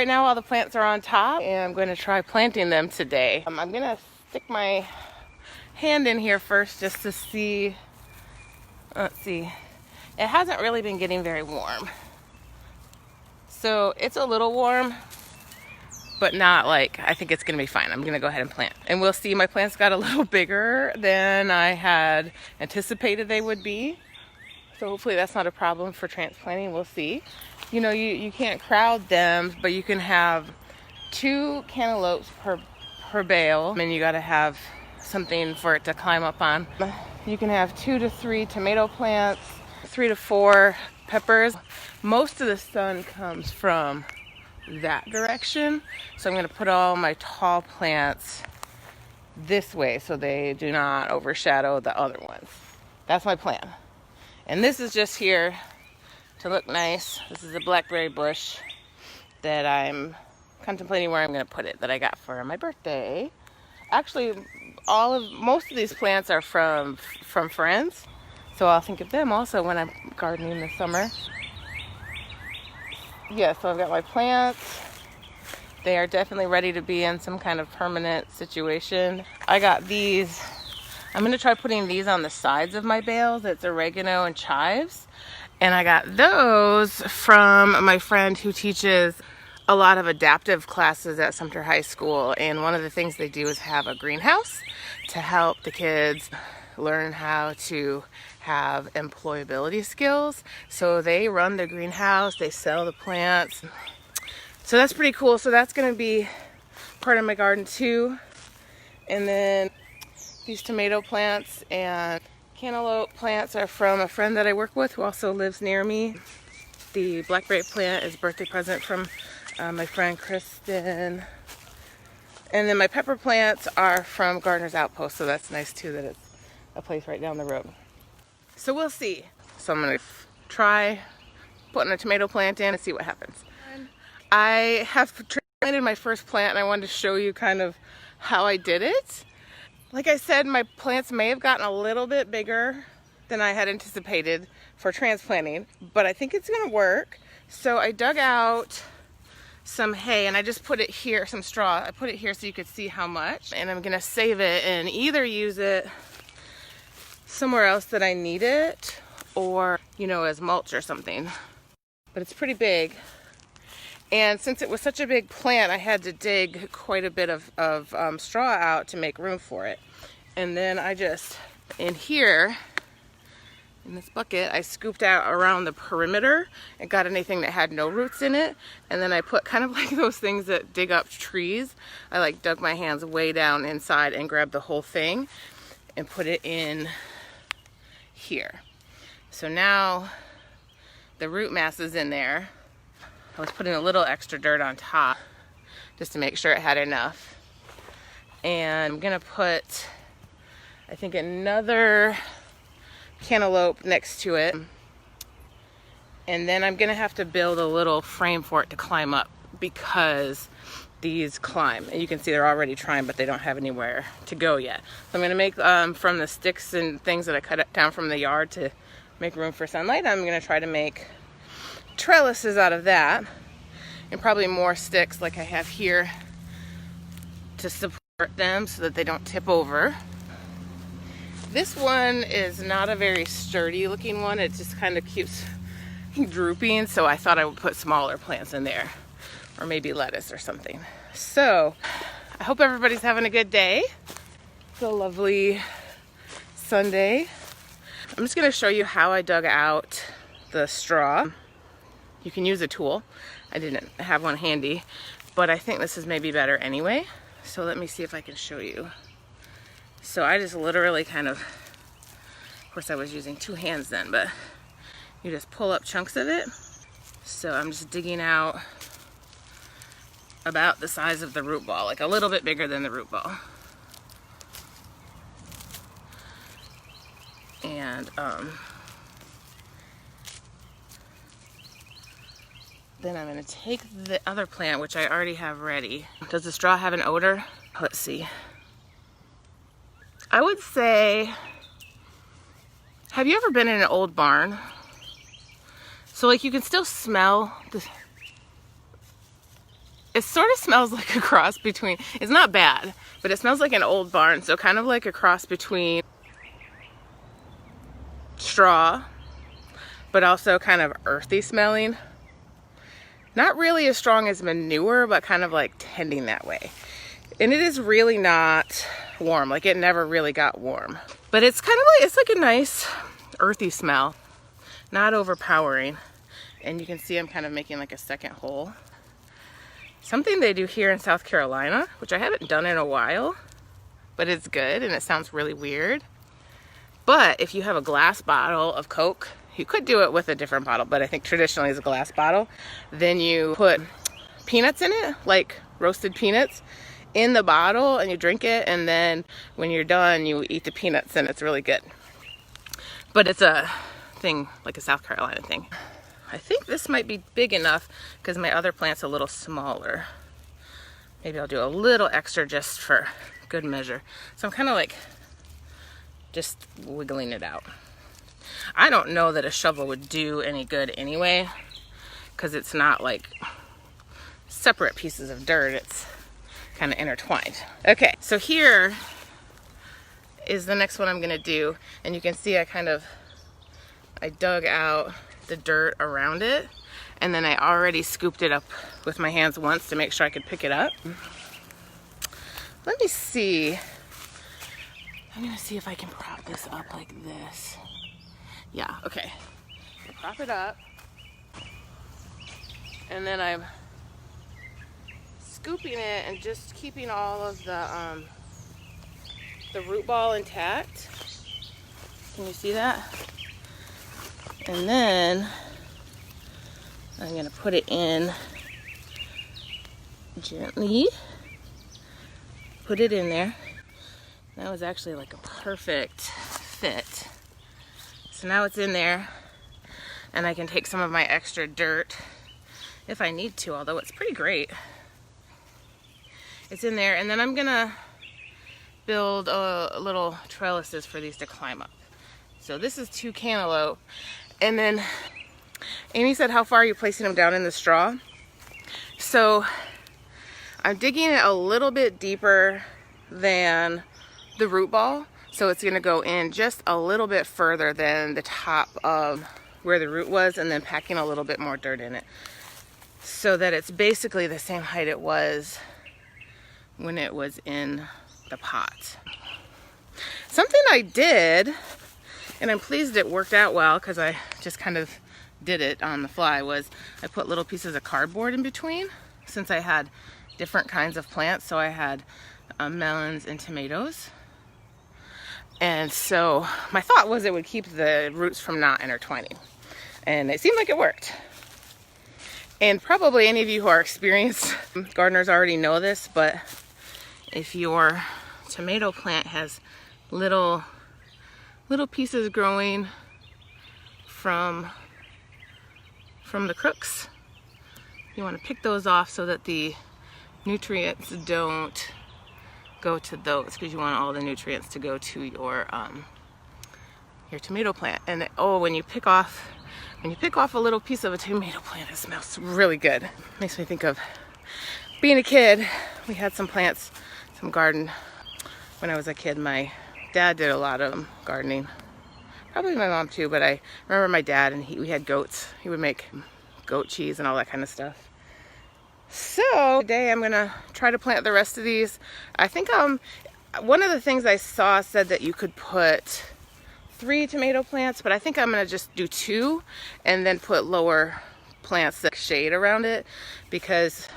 right now all the plants are on top, and I'm going to try planting them today. I'm going to stick my hand in here first just to see. Let's see. It hasn't really been getting very warm. So it's a little warm, but not like, I think it's gonna be fine. I'm gonna go ahead and plant. And we'll see, my plants got a little bigger than I had anticipated they would be. So hopefully that's not a problem for transplanting, we'll see. You know, you can't crowd them, but you can have 2 cantaloupes per bale, and you gotta have something for it to climb up on. You can have 2 to 3 tomato plants, 3 to 4 peppers. Most of the sun comes from that direction, so I'm going to put all my tall plants this way so they do not overshadow the other ones. That's my plan. And this is just here to look nice. This is a blackberry bush that I'm contemplating where I'm going to put it, that I got for my birthday. Actually, most of these plants are from friends, so I'll think of them also when I'm gardening this summer. Yeah, so I've got my plants. They are definitely ready to be in some kind of permanent situation. I got these. I'm going to try putting these on the sides of my bales. It's oregano and chives. And I got those from my friend who teaches a lot of adaptive classes at Sumter High School. And one of the things they do is have a greenhouse to help the kids learn how to have employability skills. So they run the greenhouse, they sell the plants. So that's pretty cool. So that's going to be part of my garden too. And then these tomato plants and cantaloupe plants are from a friend that I work with who also lives near me. The blackberry plant is a birthday present from my friend Kristen. And then my pepper plants are from Gardener's Outpost, so that's nice too that it's a place right down the road. So we'll see. So I'm gonna try putting a tomato plant in and see what happens. I have transplanted my first plant and I wanted to show you kind of how I did it. Like I said, my plants may have gotten a little bit bigger than I had anticipated for transplanting, but I think it's gonna work. So I dug out some hay and I just put it here, some straw. I put it here so you could see how much, and I'm gonna save it and either use it somewhere else that I need it, or, you know, as mulch or something. But it's pretty big. And since it was such a big plant, I had to dig quite a bit of straw out to make room for it. And then I just, in here, in this bucket, I scooped out around the perimeter and got anything that had no roots in it. And then I put kind of like those things that dig up trees. I like dug my hands way down inside and grabbed the whole thing and put it in here. So now the root mass is in there. I was putting a little extra dirt on top just to make sure it had enough. And I'm gonna put, I think, another cantaloupe next to it. And then I'm gonna have to build a little frame for it to climb up because these climb. And you can see they're already trying, but they don't have anywhere to go yet. So I'm gonna make, from the sticks and things that I cut down from the yard to make room for sunlight, I'm gonna try to make trellises out of that, and probably more sticks like I have here to support them so that they don't tip over. This one is not a very sturdy looking one. It just kind of keeps drooping, so I thought I would put smaller plants in there, or maybe lettuce or something. So I hope everybody's having a good day. It's a lovely Sunday. I'm just going to show you how I dug out the straw. You can use a tool. I didn't have one handy, but I think this is maybe better anyway. So let me see if I can show you. So I just literally kind of course I was using 2 hands then, but you just pull up chunks of it. So I'm just digging out about the size of the root ball, like a little bit bigger than the root ball. And then I'm going to take the other plant, which I already have ready. Does the straw have an odor? Let's see. I would say, have you ever been in an old barn? So like you can still smell It sort of smells like a cross between, it's not bad, but it smells like an old barn. So kind of like a cross between straw, but also kind of earthy smelling. Not really as strong as manure, but kind of like tending that way. And it is really not warm. Like it never really got warm. But it's kind of like, it's like a nice earthy smell. Not overpowering. And you can see I'm kind of making like a second hole. Something they do here in South Carolina, which I haven't done in a while, but it's good and it sounds really weird. But if you have a glass bottle of Coke, you could do it with a different bottle, but I think traditionally it's a glass bottle. Then you put peanuts in it, like roasted peanuts, in the bottle and you drink it. And then when you're done, you eat the peanuts and it's really good. But it's a thing, like a South Carolina thing. I think this might be big enough because my other plant's a little smaller. Maybe I'll do a little extra just for good measure. So I'm kind of like just wiggling it out. I don't know that a shovel would do any good anyway, because it's not like separate pieces of dirt, it's kind of intertwined. Okay, so here is the next one I'm gonna do, and you can see I dug out the dirt around it, and then I already scooped it up with my hands once to make sure I could pick it up. Let me see. I'm gonna see if I can prop this up like this. Yeah, okay. So prop it up. And then I'm scooping it and just keeping all of the root ball intact. Can you see that? And then I'm gonna put it in gently. Put it in there. That was actually like a perfect fit. So now it's in there, and I can take some of my extra dirt if I need to, although it's pretty great. It's in there, and then I'm gonna build little trellises for these to climb up. So this is 2 cantaloupe, and then Amy said, how far are you placing them down in the straw? So I'm digging it a little bit deeper than the root ball, so it's gonna go in just a little bit further than the top of where the root was, and then packing a little bit more dirt in it so that it's basically the same height it was when it was in the pot. Something I did, and I'm pleased it worked out well because I just kind of did it on the fly, was I put little pieces of cardboard in between, since I had different kinds of plants. So I had melons and tomatoes. And so my thought was it would keep the roots from not intertwining. And it seemed like it worked. And probably any of you who are experienced gardeners already know this, but if your tomato plant has little pieces growing from the crooks, you want to pick those off so that the nutrients don't go to those, because you want all the nutrients to go to your tomato plant. And when you pick off a little piece of a tomato plant, it smells really good. Makes me think of being a kid. We had some plants, some garden. When I was a kid, my dad did a lot of gardening. Probably my mom too, but I remember my dad, and we had goats. He would make goat cheese and all that kind of stuff. So today I'm gonna try to plant the rest of these. I think one of the things I saw said that you could put 3 tomato plants, but I think I'm gonna just do 2 and then put lower plants that shade around it, because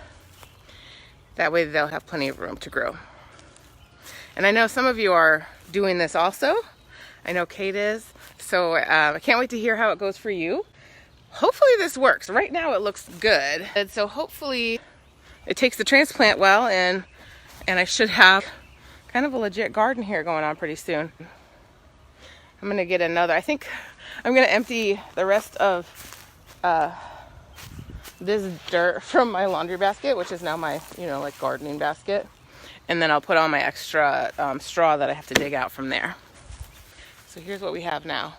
that way they'll have plenty of room to grow. And I know some of you are doing this also. I know Kate is. So I can't wait to hear how it goes for you. Hopefully this works. Right now it looks good. And so hopefully it takes the transplant well, and I should have kind of a legit garden here going on pretty soon. I'm gonna get another. I think I'm gonna empty the rest of this dirt from my laundry basket, which is now my, like gardening basket. And then I'll put on my extra straw that I have to dig out from there. So here's what we have now.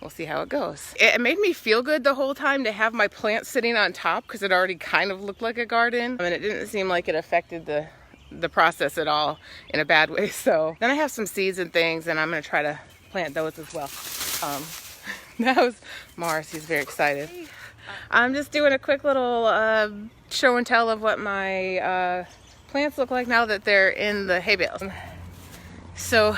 we'll see how it goes. It made me feel good the whole time to have my plants sitting on top because it already kind of looked like a garden. And it didn't seem like it affected the process at all in a bad way. So then I have some seeds and things, and I'm gonna try to plant those as well. That was Mars, he's very excited. I'm just doing a quick little show and tell of what my plants look like now that they're in the hay bales. So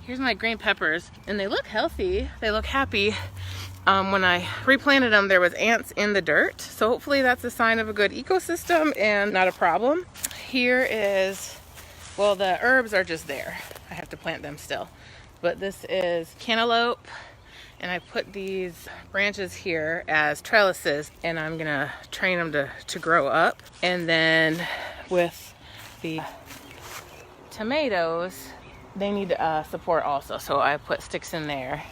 here's my green peppers, and they look healthy, they look happy. When I replanted them, there was ants in the dirt, so hopefully that's a sign of a good ecosystem and not a problem. Here is, well, the herbs are just there. I have to plant them still. But this is cantaloupe, and I put these branches here as trellises, and I'm gonna train them to grow up. And then with the tomatoes, they need support also, so I put sticks in there.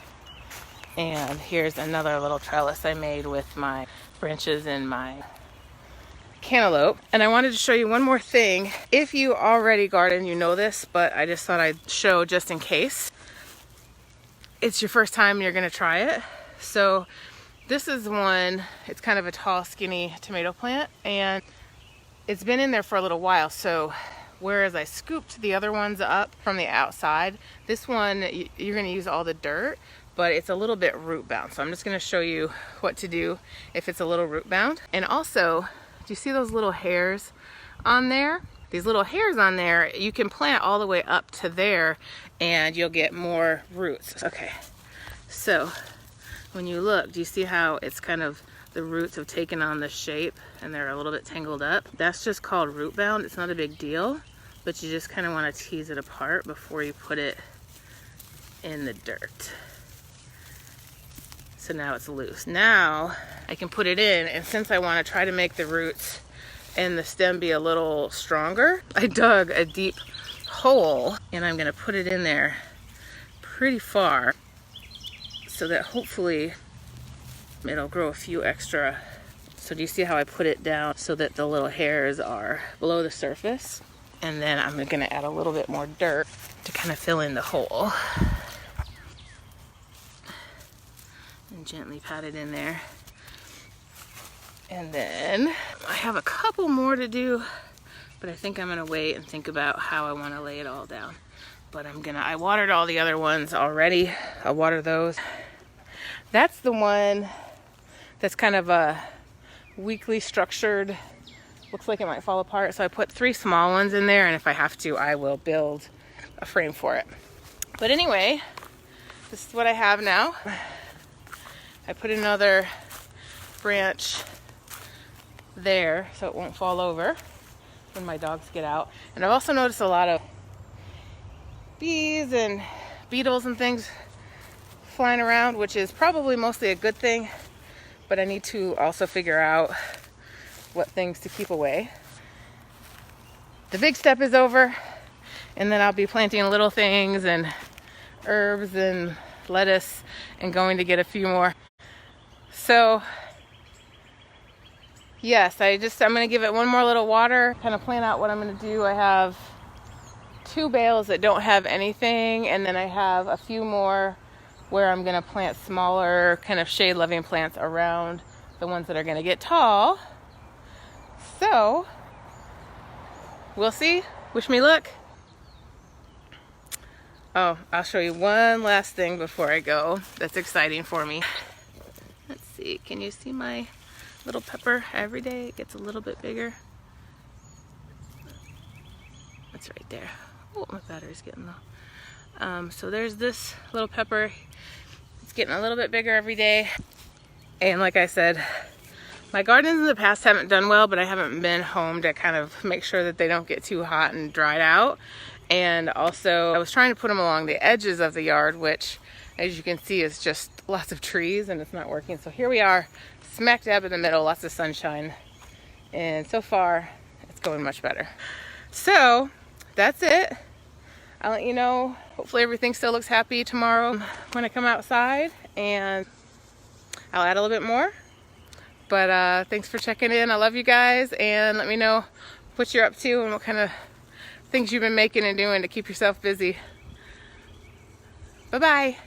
And here's another little trellis I made with my branches and my cantaloupe. And I wanted to show you one more thing. If you already garden, you know this, but I just thought I'd show just in case. It's your first time, you're gonna try it. So this is one, it's kind of a tall, skinny tomato plant, and it's been in there for a little while. So whereas I scooped the other ones up from the outside, this one, you're gonna use all the dirt, but it's a little bit root bound. So I'm just gonna show you what to do if it's a little root bound. And also, do you see those little hairs on there? These little hairs on there, you can plant all the way up to there and you'll get more roots. Okay, so when you look, do you see how it's kind of, the roots have taken on the shape and they're a little bit tangled up? That's just called root bound. It's not a big deal, but you just kind of want to tease it apart before you put it in the dirt. So now it's loose. Now I can put it in, and since I want to try to make the roots and the stem be a little stronger, I dug a deep hole and I'm gonna put it in there pretty far so that hopefully it'll grow a few extra. So do you see how I put it down so that the little hairs are below the surface? And then I'm gonna add a little bit more dirt to kind of fill in the hole. And gently pat it in there. And then I have a couple more to do, but I think I'm gonna wait and think about how I wanna lay it all down. But I watered all the other ones already. I'll water those. That's the one that's kind of a weakly structured, looks like it might fall apart. So I put 3 small ones in there, and if I have to, I will build a frame for it. But anyway, this is what I have now. I put another branch there so it won't fall over when my dogs get out. And I've also noticed a lot of bees and beetles and things flying around, which is probably mostly a good thing, but I need to also figure out what things to keep away. The big step is over, and then I'll be planting little things and herbs and lettuce and going to get a few more. So yes, I'm gonna give it one more little water, kind of plan out what I'm gonna do. I have 2 bales that don't have anything, and then I have a few more where I'm gonna plant smaller kind of shade loving plants around the ones that are gonna get tall. So we'll see. Wish me luck. Oh, I'll show you one last thing before I go that's exciting for me. Let's see, can you see my little pepper? Every day it gets a little bit bigger. It's right there. Oh, my battery's getting low. So there's this little pepper. It's getting a little bit bigger every day. And like I said, my gardens in the past haven't done well, but I haven't been home to kind of make sure that they don't get too hot and dried out. And also I was trying to put them along the edges of the yard, which as you can see is just lots of trees, and it's not working. So here we are, smack dab in the middle, lots of sunshine. And so far it's going much better. So that's it. I'll let you know. Hopefully everything still looks happy tomorrow when I come outside, and I'll add a little bit more. But thanks for checking in. I love you guys, and let me know what you're up to and what kind of things you've been making and doing to keep yourself busy. Bye-bye.